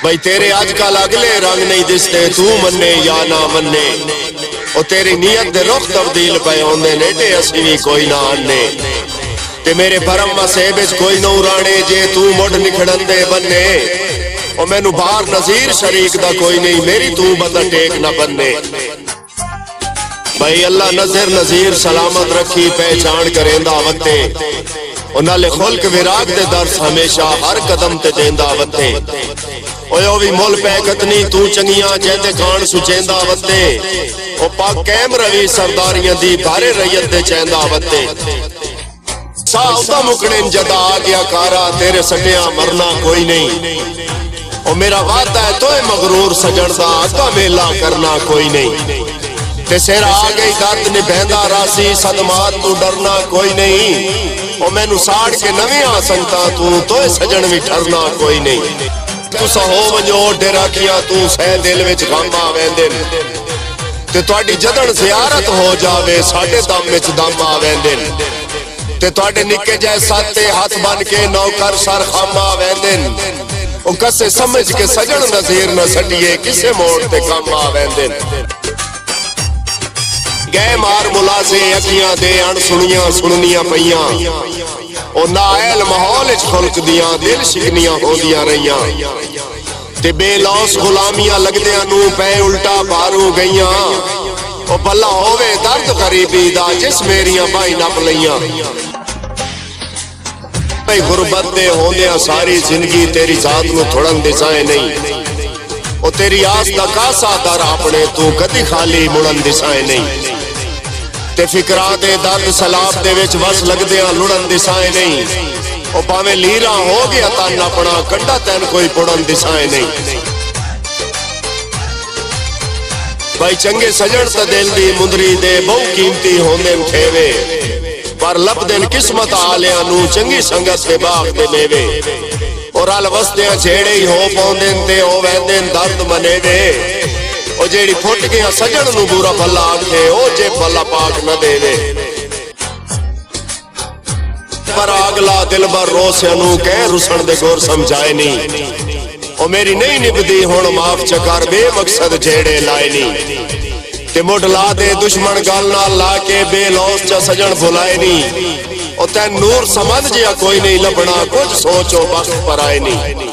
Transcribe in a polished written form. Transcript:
भाई तेरे आजकल अगले रंग नहीं दिसते, तू मन्ने या ना मन्ने, और तेरी नीयत दे रुख तब्दील पे होंदे ने ते असी भी कोई ना आने। ते मेरे भरम मसेब विच कोई ना उराणे जे तू मुड़ निखड़न दे बन्ने। और मैनू बाहर नजीर शरीक दा कोई नहीं, मेरी तू बंदा टेक ना बन्ने। भाई अल्लाह नजर नजीर सलामत रखी, पहचान करेंदा वते, और नाले खुल्क विराग दे दर्स हमेशा हर कदम ते देंदा वते। ओए भी मुल पैकतनी तू चंगियां जेंदे कान सुचेंदा वते, ओ पाक कैम रवि सरदारियां दी भारे रैयत दे चेंदा वते। साउदा मुकने जदा आ गया कारा, तेरे सटिया मरना कोई नहीं। ओ मेरा वादा है तोए मगरूर सजन दा, अगा मेला करना कोई नहीं। ते सिर आ गई दर्द निभेंदा रासी, सदमात तू डरना कोई नहीं। ओ मैनू साड़ के नवियां संगता तू, तोए सजन भी ठरना कोई नहीं। तुसा हो वंजो डेरा किया तू, सह दिल विच गम आवेंदे ते तुहाडी जदन ज़ियारत हो जावे, साडे दम विच दम आवेंदे ते तुहाडे निक्के जैसा ते हाथ बन के नौकर सर खम आवेंदे। ओ कसे समझ के सजन नज़ीर न सटिए, किसे मोड़ ते कम आवेंदे। गए मार मुलाजे अखियां दे अण सुनियां सुननियां पईयां, ओ नाअहल माहौल च खुल्क दियां दिल शिकनियां होंदियां रहियां। ते बेलौस गुलामियां लगदियां नू पै उल्टा पारू गईयां। ओ भला होवे दर्द गरीबी दा, जिस मेरियां बाई नप लईयां। भाई गुरबत दे होंदियां सारी जिंदगी तेरी जात नू थोड़न दिसाए नहीं। ओ तेरी आस दा कासा दर अपने तू कदी खाली मुड़न दिसाए नहीं। ते फिकरा दे दर्द सलाब दे विच वस लगदियां लुड़न दिसाए नहीं। ओ भावें लीरा हो गया तन अपना, कंडा तैन कोई पुड़न दिसाए नहीं। भाई चंगे सजन त दिल दी मुंदरी दे बहु कीमती होंदे खेवे, पर लभदे किस्मत आलियां नू चंगी संगत दे बाग दे मेवे। और अल वसदियां झेड़े ही हो पौंदे ते ओ वैंदे दर्द मने दे। ओ जेड़ी फुट गया सजन नू बुरा भला आखे, ओ जे भला पाक न देवे। पर अगला दिल भर रोसिया नू कह रुसण दे गोर समझाए नहीं। ओ मेरी नहीं निभदी हुण माफ चकर, बेमकसद जेड़े लाए नहीं। ते मुड ला दे दुश्मन गल नाल ला के, बेलौस च सजन भुलाए नहीं। ओ तैन नूर समझ जिया कोई नहीं लभना, कुछ सोचो वक्त पर आए नहीं।